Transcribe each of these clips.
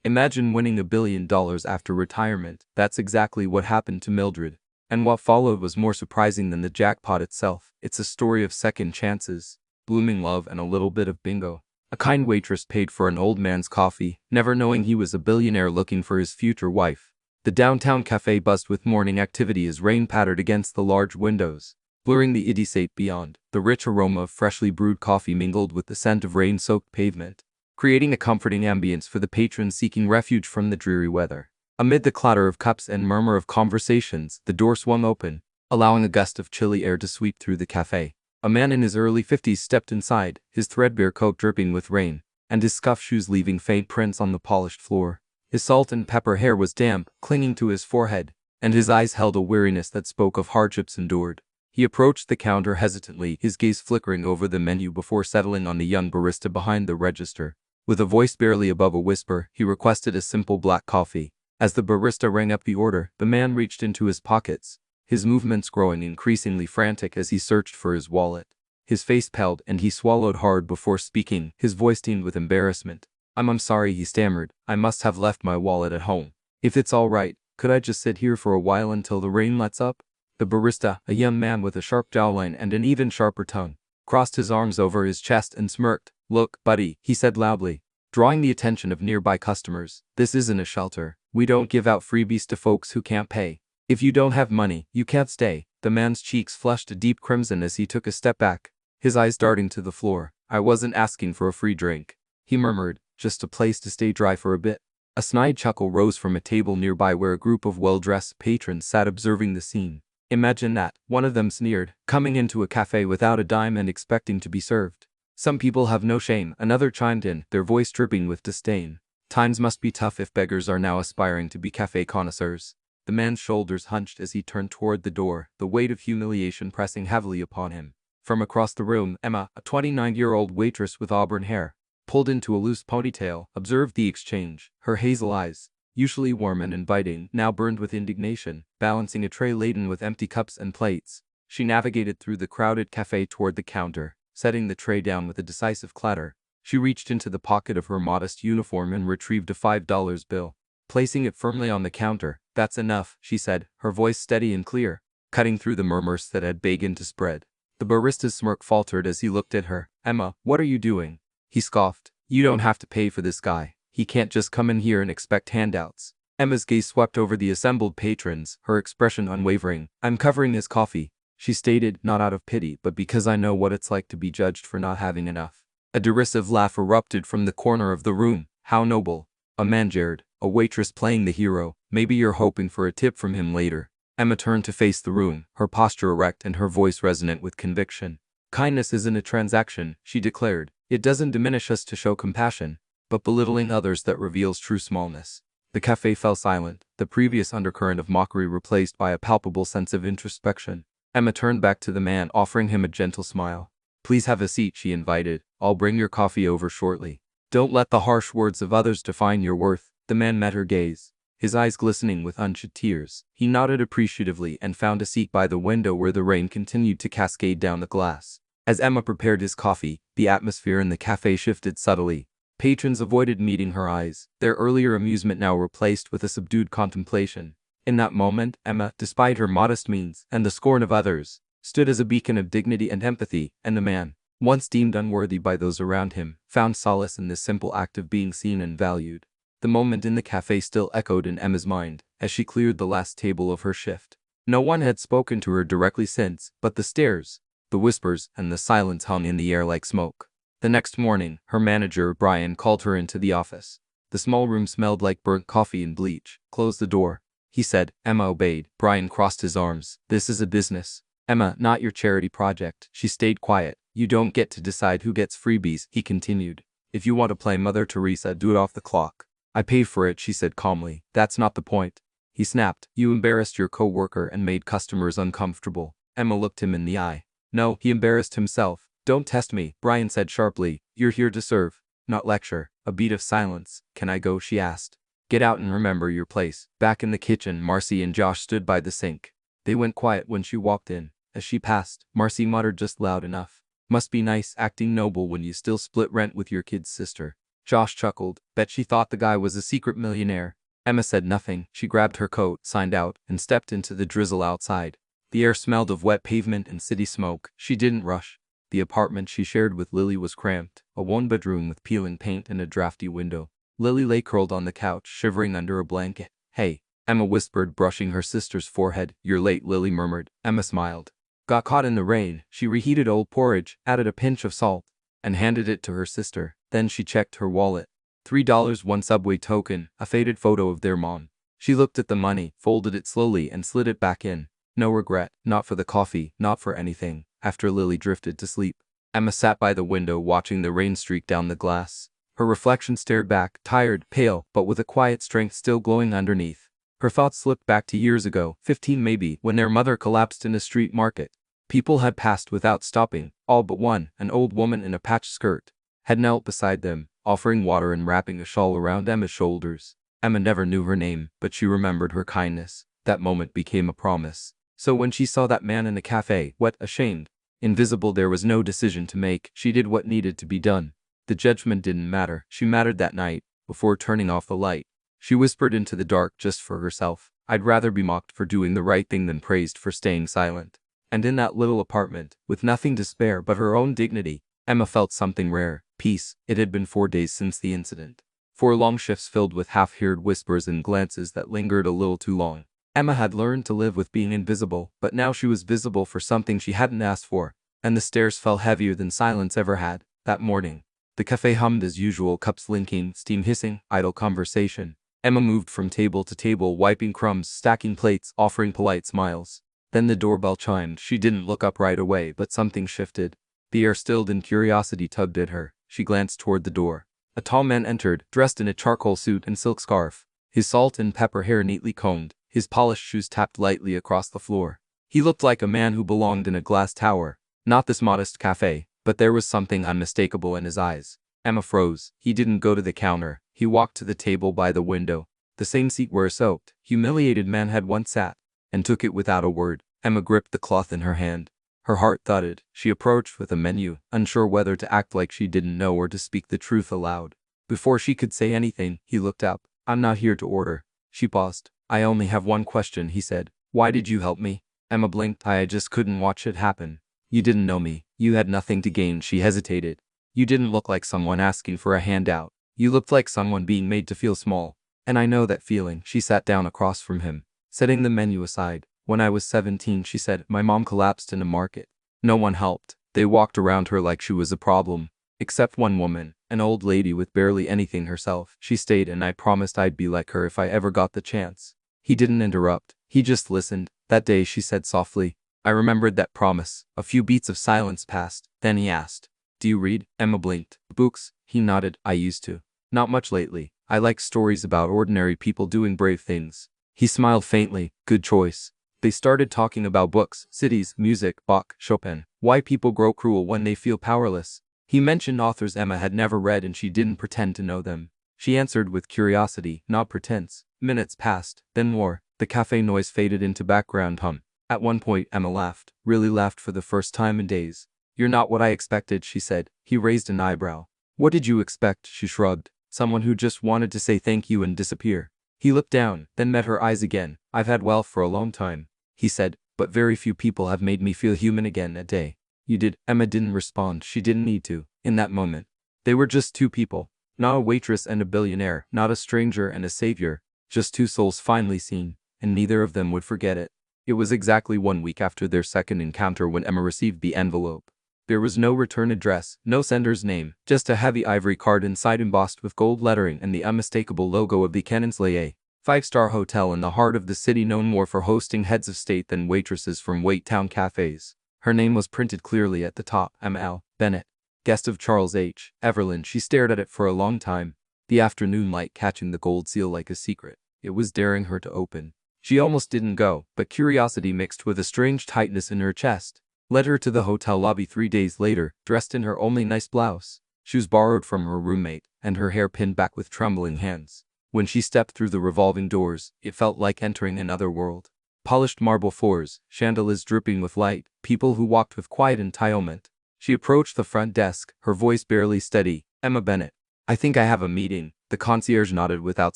Imagine winning $1 billion after retirement. That's exactly what happened to Mildred. And what followed was more surprising than the jackpot itself. It's a story of second chances, blooming love, and a little bit of bingo. A kind waitress paid for an old man's coffee, never knowing he was a billionaire looking for his future wife. The downtown cafe buzzed with morning activity as rain pattered against the large windows, blurring the idiot beyond. The rich aroma of freshly brewed coffee mingled with the scent of rain-soaked pavement, creating a comforting ambience for the patrons seeking refuge from the dreary weather. Amid the clatter of cups and murmur of conversations, the door swung open, allowing a gust of chilly air to sweep through the cafe. A man in his early 50s stepped inside, his threadbare coat dripping with rain, and his scuffed shoes leaving faint prints on the polished floor. His salt and pepper hair was damp, clinging to his forehead, and his eyes held a weariness that spoke of hardships endured. He approached the counter hesitantly, his gaze flickering over the menu before settling on the young barista behind the register. With a voice barely above a whisper, he requested a simple black coffee. As the barista rang up the order, the man reached into his pockets, his movements growing increasingly frantic as he searched for his wallet. His face paled and he swallowed hard before speaking, his voice teemed with embarrassment. I'm sorry, he stammered. I must have left my wallet at home. If it's all right, could I just sit here for a while until the rain lets up? The barista, a young man with a sharp jawline and an even sharper tongue, crossed his arms over his chest and smirked. Look, buddy, he said loudly, drawing the attention of nearby customers. This isn't a shelter. We don't give out freebies to folks who can't pay. If you don't have money, you can't stay. The man's cheeks flushed a deep crimson as he took a step back, his eyes darting to the floor. I wasn't asking for a free drink, he murmured, just a place to stay dry for a bit. A snide chuckle rose from a table nearby where a group of well-dressed patrons sat observing the scene. Imagine that, one of them sneered, coming into a cafe without a dime and expecting to be served. Some people have no shame, another chimed in, their voice dripping with disdain. Times must be tough if beggars are now aspiring to be cafe connoisseurs. The man's shoulders hunched as he turned toward the door, the weight of humiliation pressing heavily upon him. From across the room, Emma, a 29-year-old waitress with auburn hair, pulled into a loose ponytail, observed the exchange. Her hazel eyes, usually warm and inviting, now burned with indignation, balancing a tray laden with empty cups and plates. She navigated through the crowded cafe toward the counter, setting the tray down with a decisive clatter. She reached into the pocket of her modest uniform and retrieved a $5 bill. Placing it firmly on the counter, "That's enough," she said, her voice steady and clear, cutting through the murmurs that had begun to spread. The barista's smirk faltered as he looked at her. "Emma, what are you doing?" he scoffed. "You don't have to pay for this guy. He can't just come in here and expect handouts." Emma's gaze swept over the assembled patrons, her expression unwavering. "I'm covering his coffee," she stated, not out of pity, but because I know what it's like to be judged for not having enough. A derisive laugh erupted from the corner of the room. "How noble." A man jeered, a waitress playing the hero. "Maybe you're hoping for a tip from him later." Emma turned to face the room, her posture erect and her voice resonant with conviction. "Kindness isn't a transaction," she declared. "It doesn't diminish us to show compassion, but belittling others that reveals true smallness." The cafe fell silent, the previous undercurrent of mockery replaced by a palpable sense of introspection. Emma turned back to the man, offering him a gentle smile. "Please have a seat," she invited. "I'll bring your coffee over shortly. Don't let the harsh words of others define your worth." The man met her gaze, his eyes glistening with unshed tears. He nodded appreciatively and found a seat by the window where the rain continued to cascade down the glass. As Emma prepared his coffee, the atmosphere in the cafe shifted subtly. Patrons avoided meeting her eyes, their earlier amusement now replaced with a subdued contemplation. In that moment, Emma, despite her modest means and the scorn of others, stood as a beacon of dignity and empathy, and the man, once deemed unworthy by those around him, found solace in this simple act of being seen and valued. The moment in the cafe still echoed in Emma's mind as she cleared the last table of her shift. No one had spoken to her directly since, but the stares, the whispers, and the silence hung in the air like smoke. The next morning, her manager, Brian, called her into the office. The small room smelled like burnt coffee and bleach. "Close the door," he said. Emma obeyed. Brian crossed his arms. "This is a business, Emma, not your charity project." She stayed quiet. "You don't get to decide who gets freebies," he continued. "If you want to play Mother Teresa, do it off the clock." "I pay for it," she said calmly. "That's not the point," he snapped. "You embarrassed your co-worker and made customers uncomfortable." Emma looked him in the eye. "No, he embarrassed himself." "Don't test me," Brian said sharply. "You're here to serve, not lecture." A beat of silence. "Can I go?" she asked. "Get out and remember your place." Back in the kitchen, Marcy and Josh stood by the sink. They went quiet when she walked in. As she passed, Marcy muttered just loud enough, "Must be nice acting noble when you still split rent with your kid's sister." Josh chuckled. Bet she thought the guy was a secret millionaire. Emma said nothing. She grabbed her coat, signed out, and stepped into the drizzle outside. The air smelled of wet pavement and city smoke. She didn't rush. The apartment she shared with Lily was cramped, a one-bedroom with peeling paint and a drafty window. Lily lay curled on the couch, shivering under a blanket. "Hey," Emma whispered, brushing her sister's forehead. "You're late," Lily murmured. Emma smiled. Got caught in the rain. She reheated old porridge, added a pinch of salt, and handed it to her sister. Then she checked her wallet. $3, one subway token, a faded photo of their mom. She looked at the money, folded it slowly, and slid it back in. No regret, not for the coffee, not for anything. After Lily drifted to sleep, Emma sat by the window watching the rain streak down the glass. Her reflection stared back, tired, pale, but with a quiet strength still glowing underneath. Her thoughts slipped back to years ago, 15 maybe, when their mother collapsed in a street market. People had passed without stopping, all but one, an old woman in a patched skirt, had knelt beside them, offering water and wrapping a shawl around Emma's shoulders. Emma never knew her name, but she remembered her kindness. That moment became a promise. So when she saw that man in the cafe, wet, ashamed, invisible, there was no decision to make. She did what needed to be done. The judgment didn't matter. She mattered that night. Before turning off the light, she whispered into the dark just for herself, "I'd rather be mocked for doing the right thing than praised for staying silent." And in that little apartment, with nothing to spare but her own dignity, Emma felt something rare, peace. It had been 4 days since the incident. 4 long shifts filled with half-heard whispers and glances that lingered a little too long. Emma had learned to live with being invisible, but now she was visible for something she hadn't asked for, and the stares fell heavier than silence ever had. That morning, the cafe hummed as usual, cups linking, steam hissing, idle conversation. Emma moved from table to table, wiping crumbs, stacking plates, offering polite smiles. Then the doorbell chimed. She didn't look up right away, but something shifted. The air stilled and curiosity tugged at her. She glanced toward the door. A tall man entered, dressed in a charcoal suit and silk scarf, his salt and pepper hair neatly combed, his polished shoes tapped lightly across the floor. He looked like a man who belonged in a glass tower, not this modest cafe, but there was something unmistakable in his eyes. Emma froze. He didn't go to the counter. He walked to the table by the window, the same seat where a soaked, humiliated man had once sat, and took it without a word. Emma gripped the cloth in her hand. Her heart thudded. She approached with a menu, unsure whether to act like she didn't know or to speak the truth aloud. Before she could say anything, he looked up. "I'm not here to order." She paused. "I only have one question," he said. "Why did you help me?" Emma blinked. "I just couldn't watch it happen." "You didn't know me. You had nothing to gain." She hesitated. "You didn't look like someone asking for a handout. You looked like someone being made to feel small. And I know that feeling." She sat down across from him, setting the menu aside. "When I was 17, she said, my mom collapsed in a market. No one helped. They walked around her like she was a problem. Except one woman, an old lady with barely anything herself. She stayed, and I promised I'd be like her if I ever got the chance." He didn't interrupt. He just listened. "That day," she said softly, "I remembered that promise." A few beats of silence passed. Then he asked, "Do you read?" Emma blinked. "Books?" He nodded. "I used to. Not much lately. I like stories about ordinary people doing brave things." He smiled faintly. "Good choice." They started talking about books, cities, music, Bach, Chopin, why people grow cruel when they feel powerless. He mentioned authors Emma had never read, and she didn't pretend to know them. She answered with curiosity, not pretense. Minutes passed, then more. The cafe noise faded into background hum. At one point, Emma laughed, really laughed for the first time in days. "You're not what I expected," she said. He raised an eyebrow. "What did you expect?" She shrugged. "Someone who just wanted to say thank you and disappear." He looked down, then met her eyes again. "I've had wealth for a long time," he said, "but very few people have made me feel human again a day." "You did." Emma didn't respond. She didn't need to. In that moment, they were just two people. Not a waitress and a billionaire, not a stranger and a savior. Just two souls finally seen, and neither of them would forget it. It was exactly 1 week after their second encounter when Emma received the envelope. There was no return address, no sender's name, just a heavy ivory card inside embossed with gold lettering and the unmistakable logo of the Kenansley, 5-star hotel in the heart of the city, known more for hosting heads of state than waitresses from Waittown cafes. Her name was printed clearly at the top, Emma L. Bennett, guest of Charles H. Everland. She stared at it for a long time, the afternoon light catching the gold seal like a secret. It was daring her to open. She almost didn't go, but curiosity mixed with a strange tightness in her chest led her to the hotel lobby 3 days later, dressed in her only nice blouse, shoes borrowed from her roommate, and her hair pinned back with trembling hands. When she stepped through the revolving doors, it felt like entering another world. Polished marble floors, chandeliers dripping with light, people who walked with quiet entitlement. She approached the front desk, her voice barely steady. "Emma Bennett, I think I have a meeting. The concierge nodded without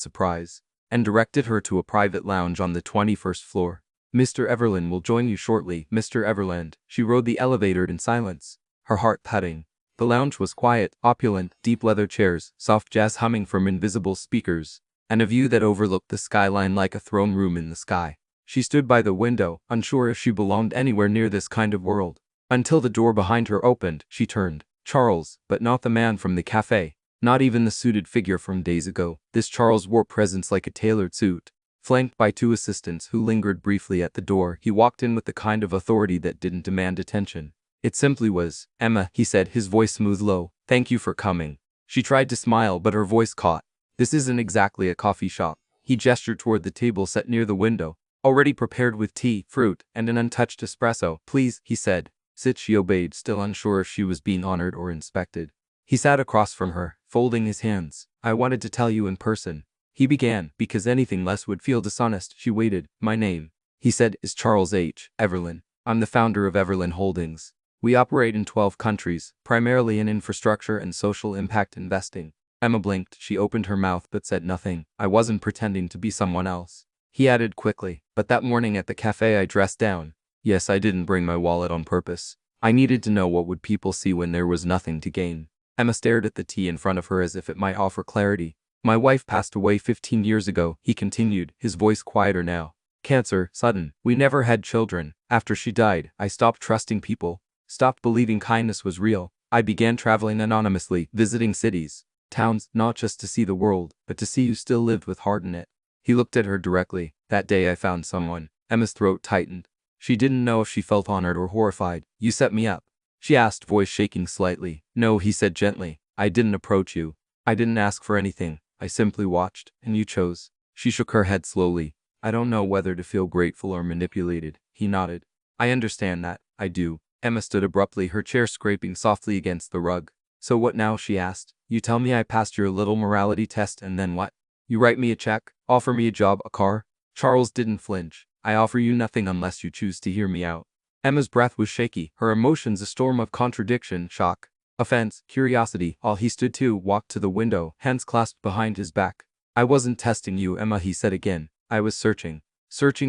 surprise and directed her to a private lounge on the 21st floor. Mr. Everland will join you shortly, Mr. Everland. She rode the elevator in silence, her heart thudding. The lounge was quiet, opulent, deep leather chairs, soft jazz humming from invisible speakers, and a view that overlooked the skyline like a throne room in the sky. She stood by the window, unsure if she belonged anywhere near this kind of world. Until the door behind her opened, she turned. Charles, but not the man from the cafe. Not even the suited figure from days ago. This Charles wore presence like a tailored suit. Flanked by two assistants who lingered briefly at the door, he walked in with the kind of authority that didn't demand attention. It simply was. Emma, he said, his voice smooth low. Thank you for coming. She tried to smile, but her voice caught. This isn't exactly a coffee shop. He gestured toward the table set near the window, already prepared with tea, fruit, and an untouched espresso. Please, he said. Sit. She obeyed, still unsure if she was being honored or inspected. He sat across from her, folding his hands. I wanted to tell you in person, he began, because anything less would feel dishonest. She waited. My name, he said, is Charles H. Everland. I'm the founder of Everland Holdings. We operate in 12 countries, primarily in infrastructure and social impact investing. Emma blinked. She opened her mouth but said nothing. I wasn't pretending to be someone else. He added quickly, but that morning at the cafe I dressed down. Yes, I didn't bring my wallet on purpose. I needed to know what would people see when there was nothing to gain. Emma stared at the tea in front of her as if it might offer clarity. My wife passed away 15 years ago, he continued, his voice quieter now. Cancer, sudden. We never had children. After she died, I stopped trusting people, stopped believing kindness was real. I began traveling anonymously, visiting cities, towns, not just to see the world, but to see who still lived with heart in it. He looked at her directly. That day I found someone. Emma's throat tightened. She didn't know if she felt honored or horrified. You set me up? She asked, voice shaking slightly. No, he said gently. I didn't approach you. I didn't ask for anything. I simply watched, and you chose. She shook her head slowly. I don't know whether to feel grateful or manipulated. He nodded. I understand that. I do. Emma stood abruptly, her chair scraping softly against the rug. So what now? She asked. You tell me I passed your little morality test, and then what? You write me a check, offer me a job, a car? Charles didn't flinch. I offer you nothing unless you choose to hear me out. Emma's breath was shaky, her emotions a storm of contradiction, shock, offense, curiosity. All he stood to, walked to the window, hands clasped behind his back. I wasn't testing you, Emma, he said again. I was searching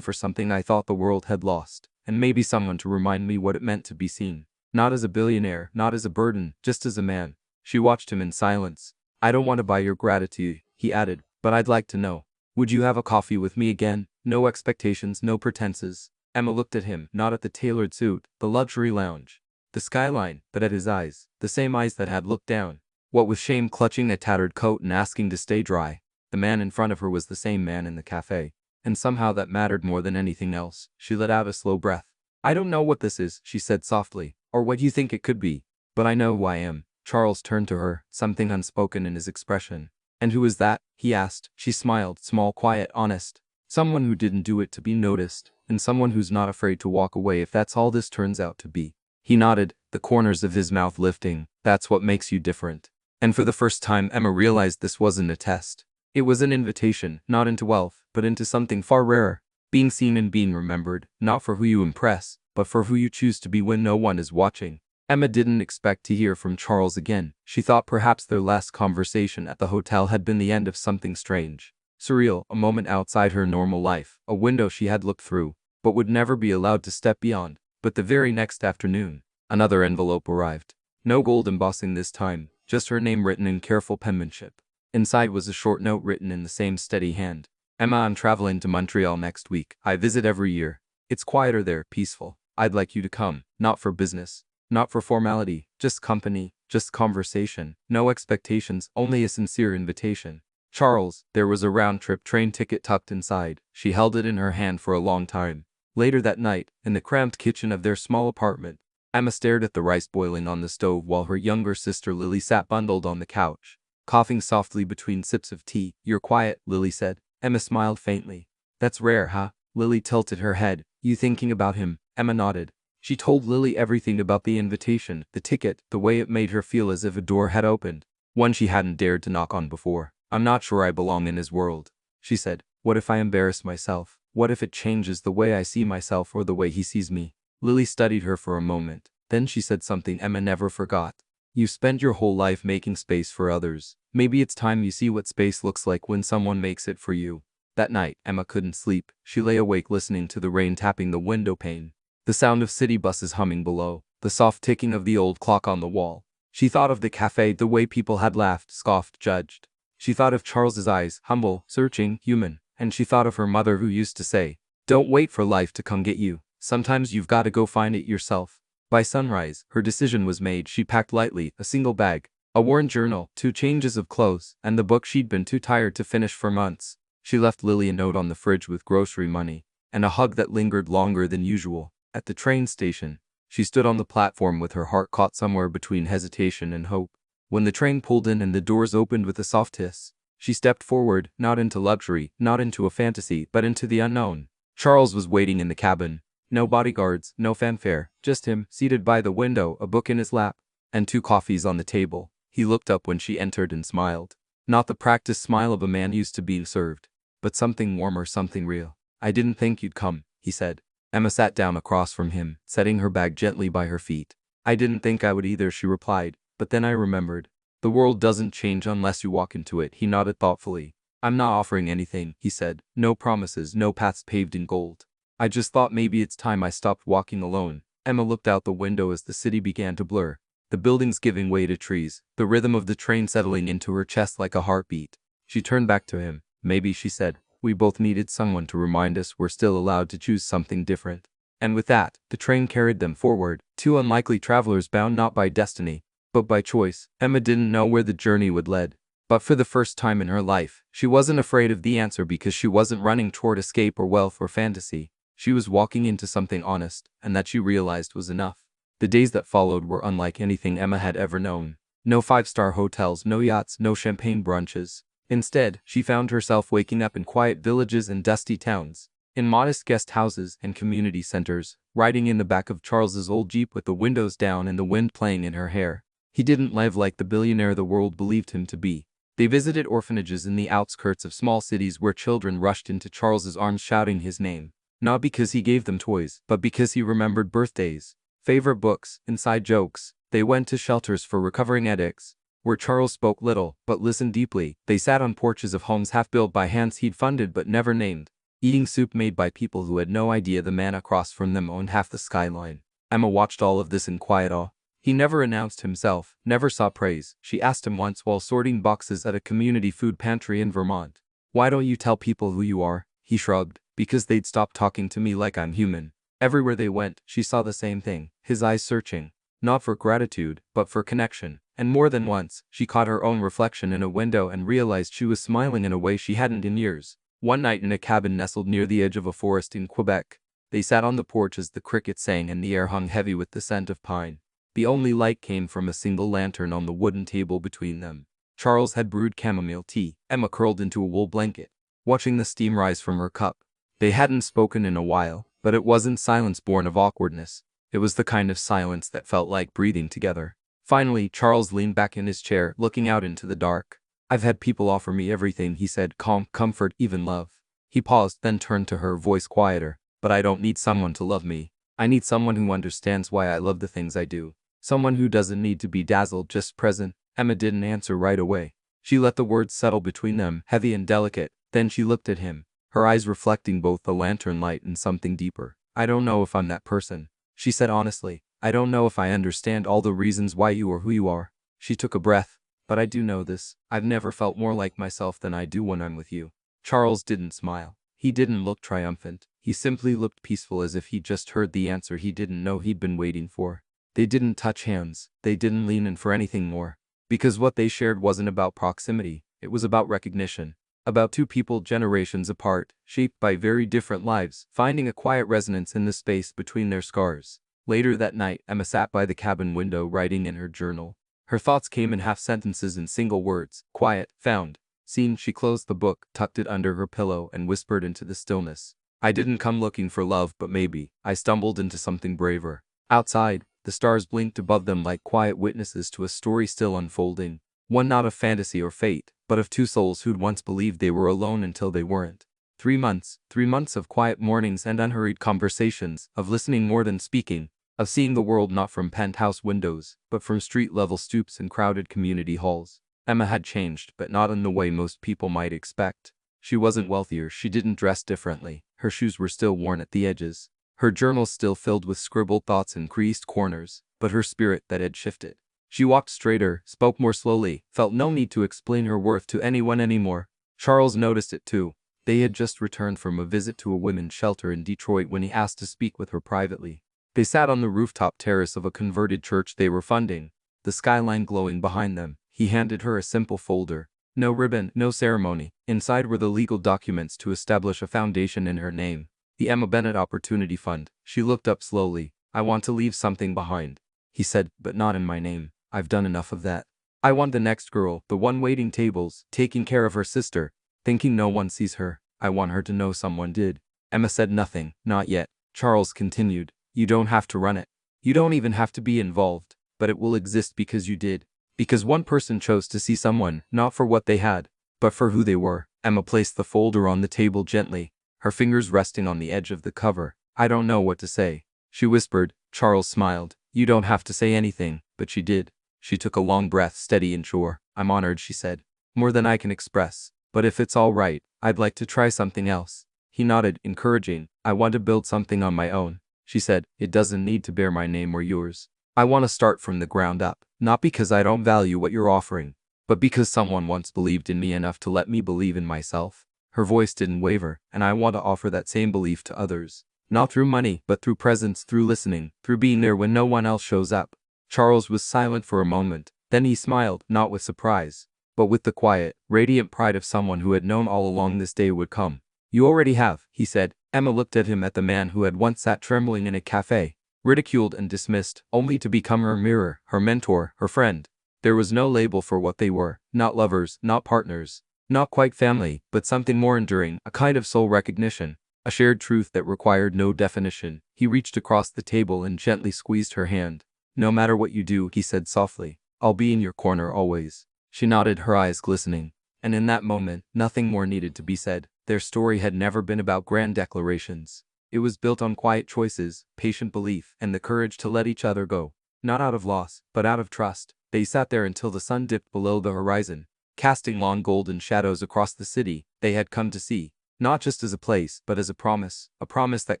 for something I thought the world had lost, and maybe someone to remind me what it meant to be seen. Not as a billionaire, not as a burden, just as a man. She watched him in silence. I don't want to buy your gratitude, he added, but I'd like to know. Would you have a coffee with me again? No expectations, no pretenses. Emma looked at him, not at the tailored suit, the luxury lounge, the skyline, but at his eyes, the same eyes that had looked down. What with shame clutching a tattered coat and asking to stay dry, the man in front of her was the same man in the cafe. And somehow that mattered more than anything else. She let out a slow breath. I don't know what this is, she said softly, or what you think it could be, but I know who I am. Charles turned to her, something unspoken in his expression. And who is that? He asked. She smiled, small, quiet, honest. Someone who didn't do it to be noticed, and someone who's not afraid to walk away if that's all this turns out to be. He nodded, the corners of his mouth lifting. That's what makes you different. And for the first time Emma realized this wasn't a test. It was an invitation, not into wealth, but into something far rarer. Being seen and being remembered, not for who you impress, but for who you choose to be when no one is watching. Emma didn't expect to hear from Charles again. She thought perhaps their last conversation at the hotel had been the end of something strange, surreal, a moment outside her normal life, a window she had looked through, but would never be allowed to step beyond. But the very next afternoon, another envelope arrived. No gold embossing this time, just her name written in careful penmanship. Inside was a short note written in the same steady hand. Emma, I'm traveling to Montreal next week. I visit every year. It's quieter there, peaceful. I'd like you to come, not for business, not for formality, just company, just conversation. No expectations, only a sincere invitation. Charles, there was a round-trip train ticket tucked inside. She held it in her hand for a long time. Later that night, in the cramped kitchen of their small apartment, Emma stared at the rice boiling on the stove while her younger sister Lily sat bundled on the couch, coughing softly between sips of tea. You're quiet, Lily said. Emma smiled faintly. That's rare, huh? Lily tilted her head. You thinking about him? Emma nodded. She told Lily everything about the invitation, the ticket, the way it made her feel as if a door had opened, one she hadn't dared to knock on before. I'm not sure I belong in his world, she said. What if I embarrass myself? What if it changes the way I see myself or the way he sees me? Lily studied her for a moment. Then she said something Emma never forgot. You spent your whole life making space for others. Maybe it's time you see what space looks like when someone makes it for you. That night, Emma couldn't sleep. She lay awake listening to the rain tapping the window pane, the sound of city buses humming below, the soft ticking of the old clock on the wall. She thought of the cafe, the way people had laughed, scoffed, judged. She thought of Charles's eyes, humble, searching, human, and she thought of her mother who used to say, "Don't wait for life to come get you. Sometimes you've got to go find it yourself." By sunrise, her decision was made. She packed lightly, a single bag, a worn journal, 2 changes of clothes, and the book she'd been too tired to finish for months. She left Lily a note on the fridge with grocery money, and a hug that lingered longer than usual. At the train station, she stood on the platform with her heart caught somewhere between hesitation and hope. When the train pulled in and the doors opened with a soft hiss, she stepped forward, not into luxury, not into a fantasy, but into the unknown. Charles was waiting in the cabin. No bodyguards, no fanfare, just him, seated by the window, a book in his lap, and 2 coffees on the table. He looked up when she entered and smiled. Not the practiced smile of a man used to being served, but something warmer, something real. "I didn't think you'd come," he said. Emma sat down across from him, setting her bag gently by her feet. "I didn't think I would either," she replied, "but then I remembered. The world doesn't change unless you walk into it." He nodded thoughtfully. "I'm not offering anything," he said. "No promises, no paths paved in gold. I just thought maybe it's time I stopped walking alone." Emma looked out the window as the city began to blur, the buildings giving way to trees, the rhythm of the train settling into her chest like a heartbeat. She turned back to him. "Maybe," she said, "we both needed someone to remind us we're still allowed to choose something different." And with that, the train carried them forward, 2 unlikely travelers bound not by destiny, but by choice. Emma didn't know where the journey would lead, but for the first time in her life, she wasn't afraid of the answer because she wasn't running toward escape or wealth or fantasy. She was walking into something honest, and that she realized was enough. The days that followed were unlike anything Emma had ever known. No 5-star hotels, no yachts, no champagne brunches. Instead, she found herself waking up in quiet villages and dusty towns, in modest guest houses and community centers, riding in the back of Charles's old Jeep with the windows down and the wind playing in her hair. He didn't live like the billionaire the world believed him to be. They visited orphanages in the outskirts of small cities where children rushed into Charles's arms shouting his name, not because he gave them toys, but because he remembered birthdays, favorite books, inside jokes. They went to shelters for recovering addicts, where Charles spoke little, but listened deeply. They sat on porches of homes half built by hands he'd funded but never named, eating soup made by people who had no idea the man across from them owned half the skyline. Emma watched all of this in quiet awe. He never announced himself, never sought praise. She asked him once while sorting boxes at a community food pantry in Vermont, "Why don't you tell people who you are?" He shrugged. "Because they'd stop talking to me like I'm human." Everywhere they went, she saw the same thing, his eyes searching, not for gratitude, but for connection. And more than once, she caught her own reflection in a window and realized she was smiling in a way she hadn't in years. One night in a cabin nestled near the edge of a forest in Quebec, they sat on the porch as the crickets sang and the air hung heavy with the scent of pine. The only light came from a single lantern on the wooden table between them. Charles had brewed chamomile tea. Emma curled into a wool blanket, watching the steam rise from her cup. They hadn't spoken in a while, but it wasn't silence born of awkwardness. It was the kind of silence that felt like breathing together. Finally, Charles leaned back in his chair, looking out into the dark. "I've had people offer me everything," he said, "calm, comfort, even love." He paused, then turned to her, voice quieter. "But I don't need someone to love me. I need someone who understands why I love the things I do. Someone who doesn't need to be dazzled, just present." Emma didn't answer right away. She let the words settle between them, heavy and delicate. Then she looked at him, her eyes reflecting both the lantern light and something deeper. "I don't know if I'm that person," she said honestly. "I don't know if I understand all the reasons why you are who you are." She took a breath. "But I do know this. I've never felt more like myself than I do when I'm with you." Charles didn't smile. He didn't look triumphant. He simply looked peaceful, as if he'd just heard the answer he didn't know he'd been waiting for. They didn't touch hands. They didn't lean in for anything more. Because what they shared wasn't about proximity. It was about recognition. About 2 people generations apart, shaped by very different lives, finding a quiet resonance in the space between their scars. Later that night, Emma sat by the cabin window writing in her journal. Her thoughts came in half sentences and single words. Quiet, found, seen. She closed the book, tucked it under her pillow, and whispered into the stillness. "I didn't come looking for love, but maybe I stumbled into something braver." Outside, the stars blinked above them like quiet witnesses to a story still unfolding. One not of fantasy or fate, but of 2 souls who'd once believed they were alone until they weren't. 3 months of quiet mornings and unhurried conversations, of listening more than speaking, of seeing the world not from penthouse windows, but from street-level stoops and crowded community halls. Emma had changed, but not in the way most people might expect. She wasn't wealthier, she didn't dress differently, her shoes were still worn at the edges. Her journal still filled with scribbled thoughts and creased corners, but her spirit that had shifted. She walked straighter, spoke more slowly, felt no need to explain her worth to anyone anymore. Charles noticed it too. They had just returned from a visit to a women's shelter in Detroit when he asked to speak with her privately. They sat on the rooftop terrace of a converted church they were funding, the skyline glowing behind them. He handed her a simple folder. No ribbon, no ceremony. Inside were the legal documents to establish a foundation in her name. The Emma Bennett Opportunity Fund. She looked up slowly. I want to leave something behind, he said, but not in my name. I've done enough of that. I want the next girl, the one waiting tables, taking care of her sister, thinking no one sees her. I want her to know someone did. Emma said nothing, not yet. Charles continued, you don't have to run it. You don't even have to be involved, but it will exist because you did. Because one person chose to see someone, not for what they had, but for who they were. Emma placed the folder on the table gently, her fingers resting on the edge of the cover. I don't know what to say, she whispered. Charles smiled. You don't have to say anything, but she did. She took a long breath, steady and sure. I'm honored, she said. More than I can express. But if it's all right, I'd like to try something else. He nodded, encouraging. I want to build something on my own, she said. It doesn't need to bear my name or yours. I want to start from the ground up, not because I don't value what you're offering, but because someone once believed in me enough to let me believe in myself. Her voice didn't waver, and I want to offer that same belief to others. Not through money, but through presence, through listening, through being there when no one else shows up. Charles was silent for a moment, then he smiled, not with surprise, but with the quiet, radiant pride of someone who had known all along this day would come. You already have, he said. Emma looked at him, at the man who had once sat trembling in a cafe, ridiculed and dismissed, only to become her mirror, her mentor, her friend. There was no label for what they were, not lovers, not partners, not quite family, but something more enduring, a kind of soul recognition, a shared truth that required no definition. He reached across the table and gently squeezed her hand. No matter what you do, he said softly, I'll be in your corner always. She nodded, her eyes glistening. And in that moment, nothing more needed to be said. Their story had never been about grand declarations. It was built on quiet choices, patient belief, and the courage to let each other go. Not out of loss, but out of trust. They sat there until the sun dipped below the horizon, casting long golden shadows across the city they had come to see, not just as a place, but as a promise that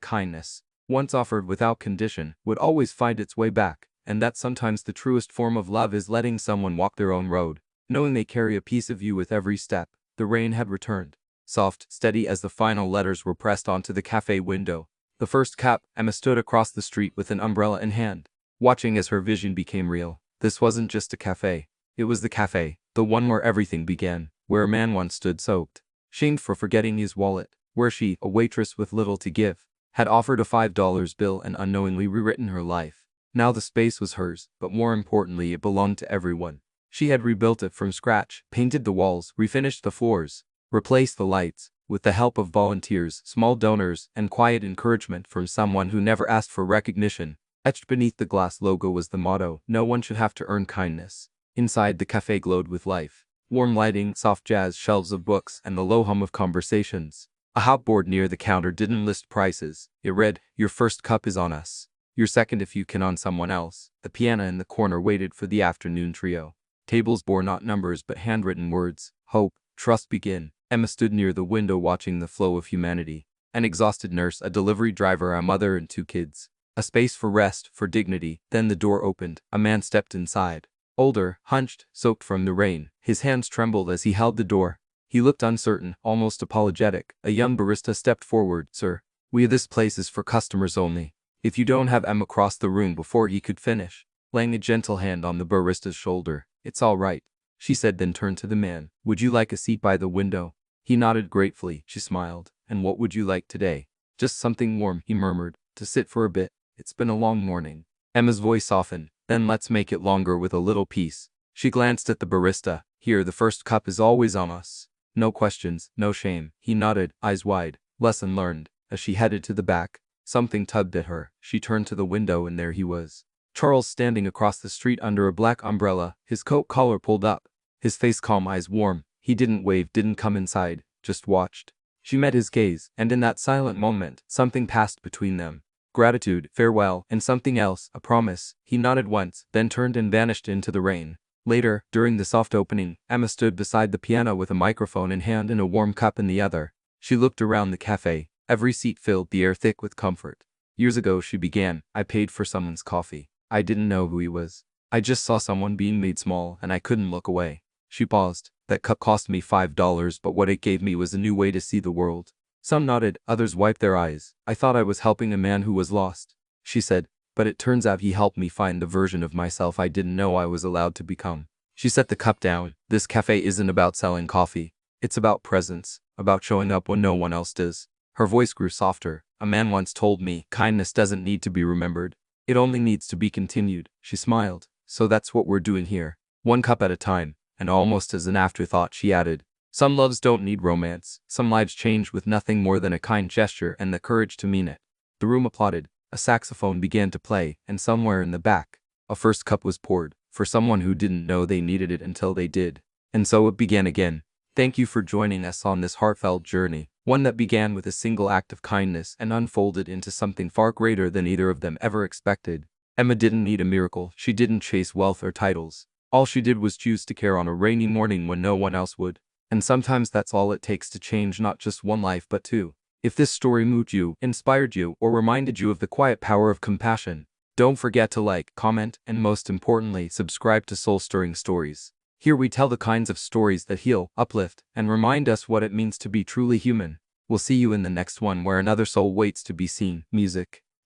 kindness, once offered without condition, would always find its way back, and that sometimes the truest form of love is letting someone walk their own road, knowing they carry a piece of you with every step. The rain had returned, soft, steady as the final letters were pressed onto the cafe window. The first cup. Emma stood across the street with an umbrella in hand, watching as her vision became real. This wasn't just a cafe. It was the cafe, the one where everything began, where a man once stood soaked, shamed for forgetting his wallet, where she, a waitress with little to give, had offered a $5 bill and unknowingly rewritten her life. Now the space was hers, but more importantly, it belonged to everyone. She had rebuilt it from scratch, painted the walls, refinished the floors, replaced the lights, with the help of volunteers, small donors, and quiet encouragement from someone who never asked for recognition. Etched beneath the glass logo was the motto, no one should have to earn kindness. Inside, the cafe glowed with life. Warm lighting, soft jazz, shelves of books, and the low hum of conversations. A hotboard near the counter didn't list prices. It read, your first cup is on us. Your second if you can on someone else. The piano in the corner waited for the afternoon trio. Tables bore not numbers but handwritten words. Hope, trust, begin. Emma stood near the window watching the flow of humanity. An exhausted nurse, a delivery driver, a mother and 2 kids. A space for rest, for dignity. Then the door opened. A man stepped inside. Older, hunched, soaked from the rain. His hands trembled as he held the door. He looked uncertain, almost apologetic. A young barista stepped forward. Sir, this place is for customers only. If you don't have. Emma crossed the room before he could finish, laying a gentle hand on the barista's shoulder. It's all right, she said, then turned to the man. Would you like a seat by the window? He nodded gratefully. She smiled. And what would you like today? Just something warm, he murmured. To sit for a bit. It's been a long morning. Emma's voice softened. Then let's make it longer with a little peace. She glanced at the barista. Here, the first cup is always on us. No questions, no shame. He nodded, eyes wide. Lesson learned. As she headed to the back, something tugged at her. She turned to the window and there he was. Charles, standing across the street under a black umbrella, his coat collar pulled up, his face calm, eyes warm. He didn't wave, didn't come inside, just watched. She met his gaze, and in that silent moment, something passed between them. Gratitude, farewell, and something else, a promise. He nodded once, then turned and vanished into the rain. Later, during the soft opening, Emma stood beside the piano with a microphone in hand and a warm cup in the other. She looked around the cafe. Every seat filled the air thick with comfort. Years ago, she began, I paid for someone's coffee. I didn't know who he was. I just saw someone being made small and I couldn't look away. She paused. That cup cost me $5, but what it gave me was a new way to see the world. Some nodded, others wiped their eyes. I thought I was helping a man who was lost, she said, but it turns out he helped me find the version of myself I didn't know I was allowed to become. She set the cup down. This cafe isn't about selling coffee. It's about presence, about showing up when no one else does. Her voice grew softer. A man once told me, kindness doesn't need to be remembered. It only needs to be continued. She smiled. So that's what we're doing here. One cup at a time. And almost as an afterthought, she added, some loves don't need romance. Some lives change with nothing more than a kind gesture and the courage to mean it. The room applauded. A saxophone began to play, and somewhere in the back, a first cup was poured, for someone who didn't know they needed it until they did. And so it began again. Thank you for joining us on this heartfelt journey, one that began with a single act of kindness and unfolded into something far greater than either of them ever expected. Emma didn't need a miracle. She didn't chase wealth or titles. All she did was choose to care on a rainy morning when no one else would. And sometimes that's all it takes to change not just one life but two. If this story moved you, inspired you, or reminded you of the quiet power of compassion, don't forget to like, comment, and most importantly, subscribe to Soul Stirring Stories. Here we tell the kinds of stories that heal, uplift, and remind us what it means to be truly human. We'll see you in the next one where another soul waits to be seen. Music.